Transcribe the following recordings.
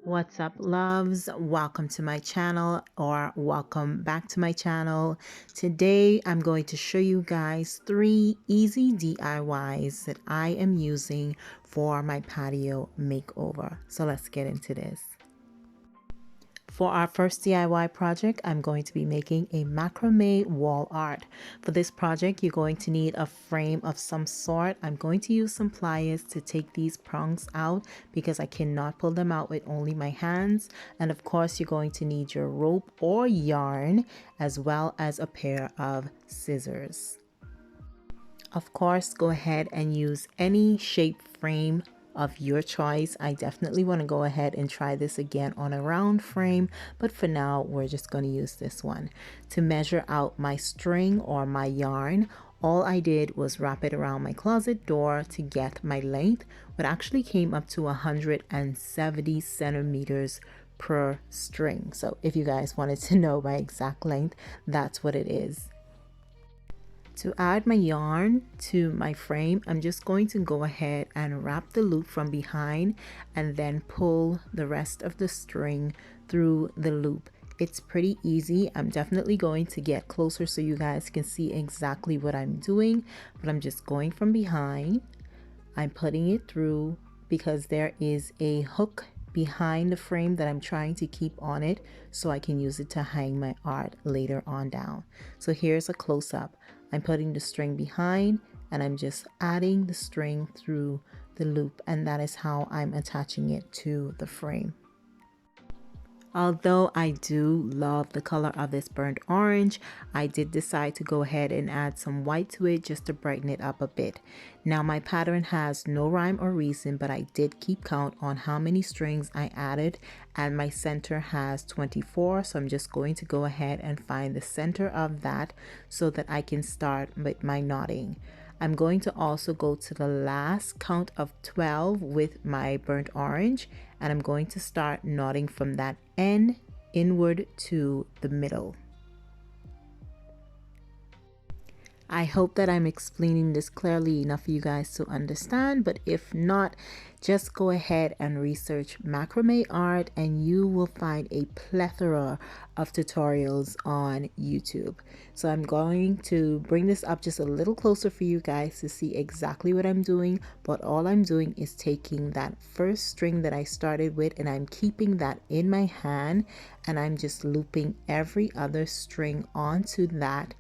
What's up, loves? Welcome to my channel, or welcome back to my channel. Today I'm going to show you guys 3 easy DIYs that I am using for my patio makeover. So let's get into this. For our first DIY project, I'm going to be making a macrame wall art. For this project, you're going to need a frame of some sort. I'm going to use some pliers to take these prongs out because I cannot pull them out with only my hands. And of course, you're going to need your rope or yarn, as well as a pair of scissors. Of course, go ahead and use any shape frame of your choice. I definitely want to go ahead and try this again on a round frame, but for now we're just going to use this one. To measure out my string or my yarn, all I did was wrap it around my closet door to get my length, which actually came up to 170 centimeters per string. So if you guys wanted to know my exact length, that's what it is. To add my yarn to my frame, I'm just going to go ahead and wrap the loop from behind and then pull the rest of the string through the loop. It's pretty easy. I'm definitely going to get closer so you guys can see exactly what I'm doing, but I'm just going from behind. I'm putting it through because there is a hook behind the frame that I'm trying to keep on it so I can use it to hang my art later on down. So here's a close-up. I'm putting the string behind and I'm just adding the string through the loop, and that is how I'm attaching it to the frame. Although I do love the color of this burnt orange, I did decide to go ahead and add some white to it just to brighten it up a bit. Now my pattern has no rhyme or reason, but I did keep count on how many strings I added, and my center has 24, so I'm just going to go ahead and find the center of that so that I can start with my knotting. I'm going to also go to the last count of 12 with my burnt orange, and I'm going to start knotting from that end inward to the middle. I hope that I'm explaining this clearly enough for you guys to understand, but if not, just go ahead and research macrame art and you will find a plethora of tutorials on YouTube. So I'm going to bring this up just a little closer for you guys to see exactly what I'm doing, but all I'm doing is taking that first string that I started with and I'm keeping that in my hand, and I'm just looping every other string onto that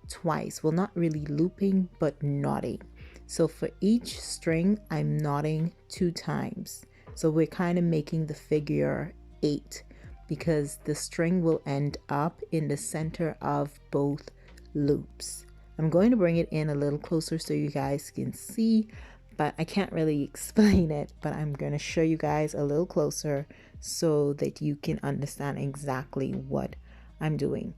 twice. Well, not really looping, but knotting. So for each string, I'm knotting 2 times. So we're kind of making the figure 8 because the string will end up in the center of both loops. I'm going to bring it in a little closer so you guys can see, but I can't really explain it, but I'm going to show you guys a little closer so that you can understand exactly what I'm doing.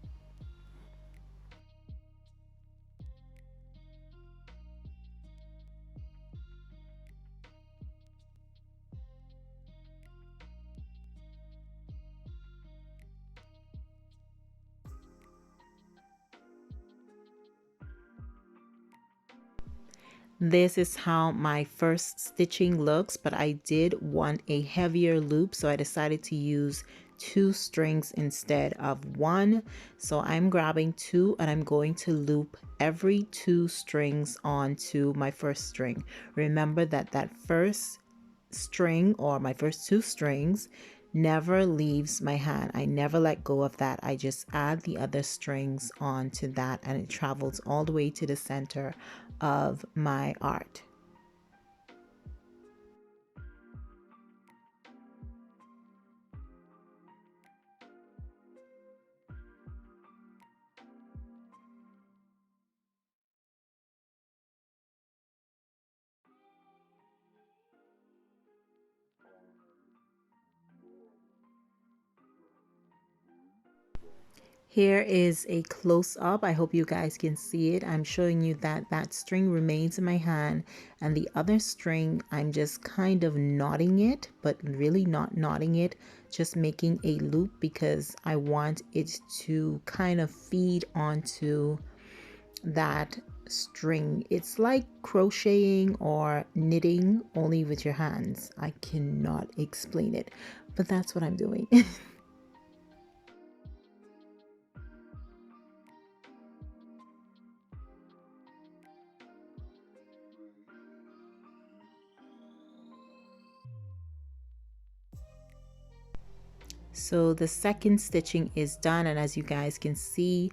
This is how my first stitching looks, but I did want a heavier loop, so I decided to use 2 strings instead of 1. So I'm grabbing 2 and I'm going to loop every 2 strings onto my first string. Remember that that first string, or my first 2 strings, never leaves my hand. I never let go of that. I just add the other strings onto that and it travels all the way to the center of my art. Here is a close-up. I hope you guys can see it. I'm showing you that that string remains in my hand, and the other string, I'm just kind of knotting it, but really not knotting it, just making a loop because I want it to kind of feed onto that string. It's like crocheting or knitting, only with your hands. I cannot explain it, but that's what I'm doing. So the second stitching is done, and as you guys can see,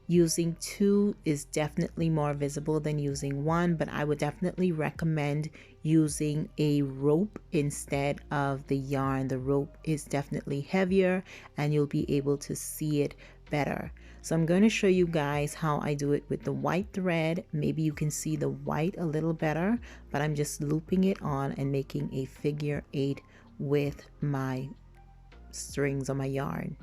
using two is definitely more visible than using one, but I would definitely recommend using a rope instead of the yarn. The rope is definitely heavier and you'll be able to see it better. So I'm going to show you guys how I do it with the white thread. Maybe you can see the white a little better, but I'm just looping it on and making a figure 8 with my strings on my yarn.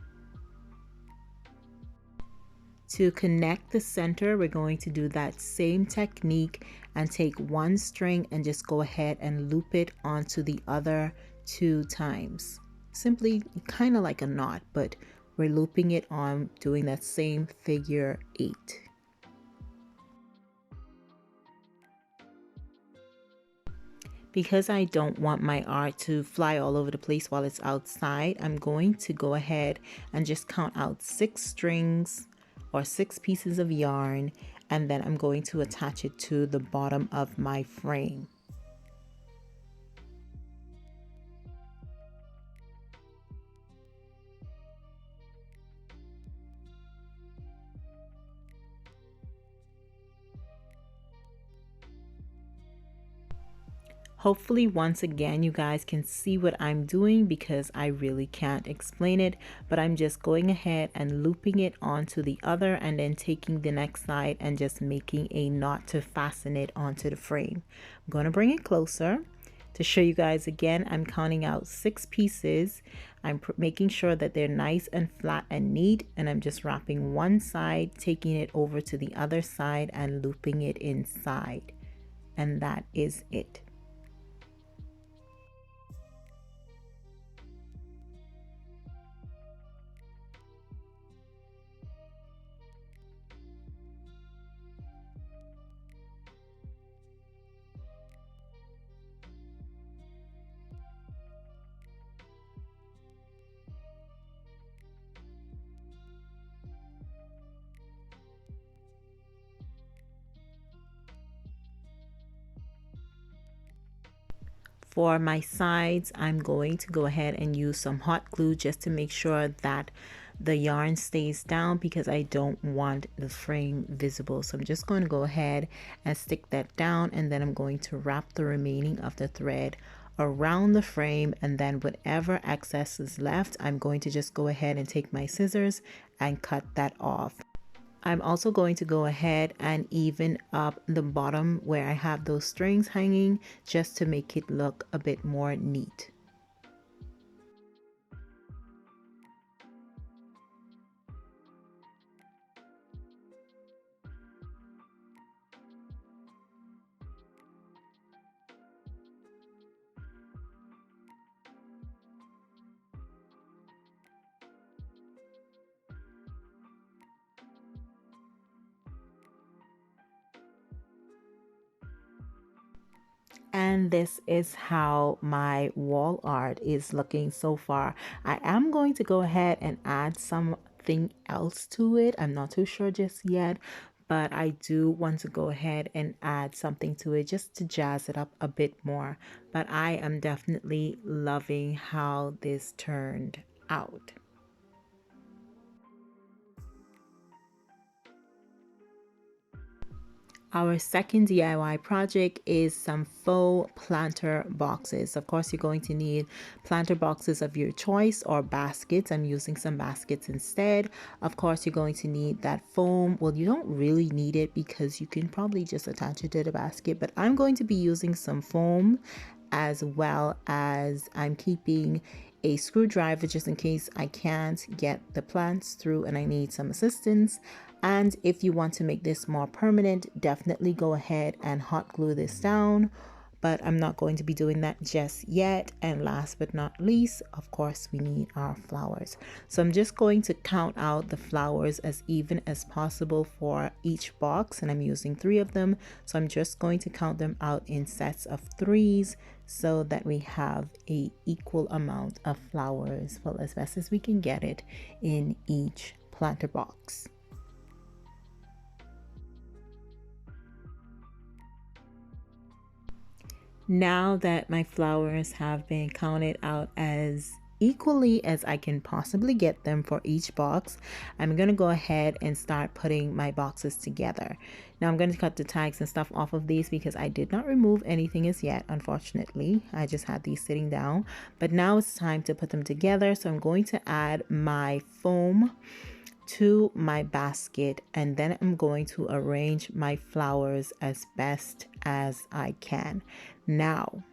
To connect the center, we're going to do that same technique and take one string and just go ahead and loop it onto the other 2 times. Simply kind of like a knot, but we're looping it on, doing that same figure 8. Because I don't want my art to fly all over the place while it's outside, I'm going to go ahead and just count out 6 strings or 6 pieces of yarn, and then I'm going to attach it to the bottom of my frame. Hopefully once again you guys can see what I'm doing, because I really can't explain it, but I'm just going ahead and looping it onto the other and then taking the next side and just making a knot to fasten it onto the frame. I'm going to bring it closer to show you guys again. I'm counting out 6 pieces. I'm making sure that they're nice and flat and neat, and I'm just wrapping one side, taking it over to the other side and looping it inside, and that is it. For my sides, I'm going to go ahead and use some hot glue just to make sure that the yarn stays down, because I don't want the frame visible. So I'm just going to go ahead and stick that down, and then I'm going to wrap the remaining of the thread around the frame, and then whatever excess is left, I'm going to just go ahead and take my scissors and cut that off. I'm also going to go ahead and even up the bottom where I have those strings hanging, just to make it look a bit more neat. And this is how my wall art is looking so far. I am going to go ahead and add something else to it. I'm not too sure just yet, but I do want to go ahead and add something to it just to jazz it up a bit more. But I am definitely loving how this turned out. Our second DIY project is some faux planter boxes. Of course, you're going to need planter boxes of your choice or baskets. I'm using some baskets instead. Of course, you're going to need that foam. Well, you don't really need it because you can probably just attach it to the basket, but I'm going to be using some foam, as well as I'm keeping a screwdriver just in case I can't get the plants through and I need some assistance. And if you want to make this more permanent, definitely go ahead and hot glue this down. but I'm not going to be doing that just yet. And last but not least, of course, we need our flowers. So I'm just going to count out the flowers as even as possible for each box, and I'm using 3 of them. So I'm just going to count them out in sets of 3s so that we have a equal amount of flowers, well, as best as we can get it, in each planter box. Now that my flowers have been counted out as equally as I can possibly get them for each box, I'm going to go ahead and start putting my boxes together. Now I'm going to cut the tags and stuff off of these because I did not remove anything as yet, unfortunately. I just had these sitting down, but now it's time to put them together. So I'm going to add my foam to my basket, and then I'm going to arrange my flowers as best as I can. Now,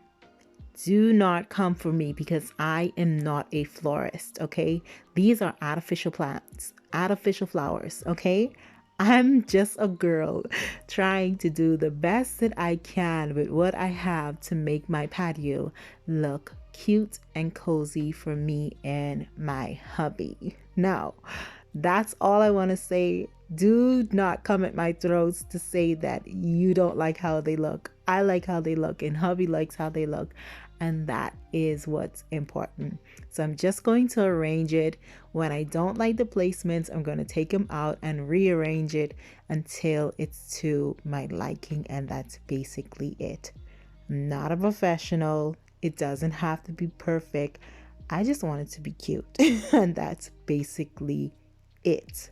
do not come for me because I am not a florist, okay? These are artificial plants, artificial flowers, okay? I'm just a girl trying to do the best that I can with what I have to make my patio look cute and cozy for me and my hubby. Now, that's all I want to say. Do not come at my throats to say that you don't like how they look. I like how they look, and hubby likes how they look, and that is what's important. So I'm just going to arrange it. When I don't like the placements, I'm going to take them out and rearrange it until it's to my liking, and that's basically it. I'm not a professional. It doesn't have to be perfect. I just want it to be cute, and that's basically it.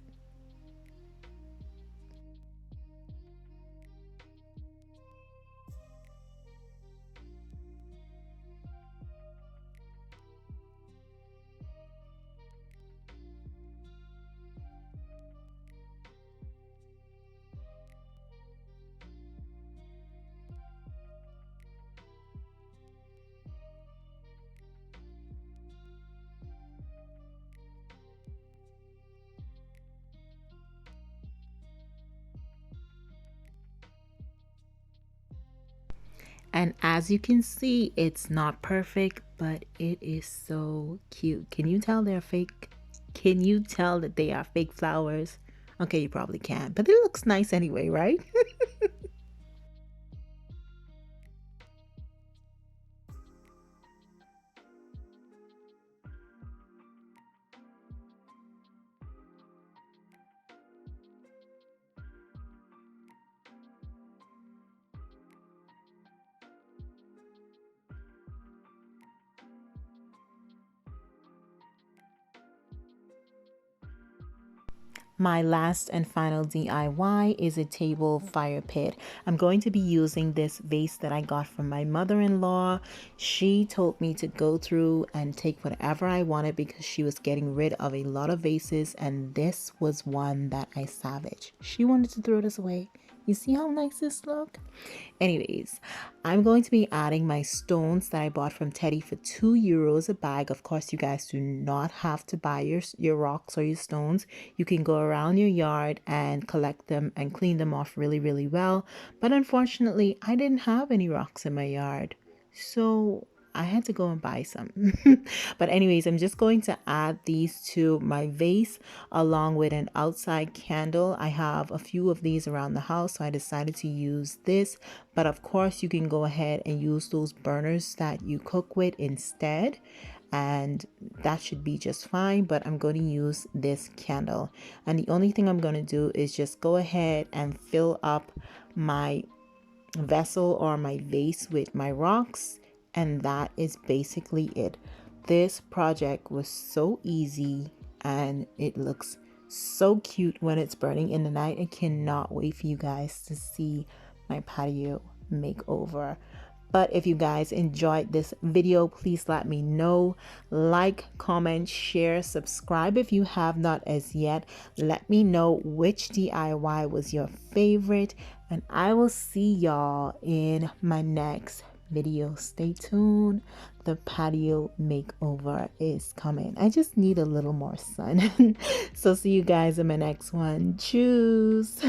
And as you can see, it's not perfect, but it is so cute. Can you tell they're fake? Can you tell that they are fake flowers? Okay, you probably can, but it looks nice anyway, right? My last and final DIY is a table fire pit. I'm going to be using this vase that I got from my mother-in-law. She told me to go through and take whatever I wanted because she was getting rid of a lot of vases, and this was one that I savaged. She wanted to throw this away. You see how nice this look? Anyways, I'm going to be adding my stones that I bought from TEDI for €2 a bag. Of course, you guys do not have to buy your rocks or your stones. You can go around your yard and collect them and clean them off really, really well. But unfortunately, I didn't have any rocks in my yard. So I had to go and buy some. But anyways, I'm just going to add these to my vase along with an outside candle. I have a few of these around the house, so I decided to use this. But of course, you can go ahead and use those burners that you cook with instead, and that should be just fine. But I'm going to use this candle, and the only thing I'm going to do is just go ahead and fill up my vessel or my vase with my rocks, and that is basically it. This project was so easy and it looks so cute when it's burning in the night. I cannot wait for you guys to see my patio makeover. But if you guys enjoyed this video, please let me know. Like, comment, share, subscribe if you have not as yet. Let me know which DIY was your favorite, and I will see y'all in my next video. Stay tuned. The patio makeover is coming. I just need a little more sun. So see you guys in my next one. Choose.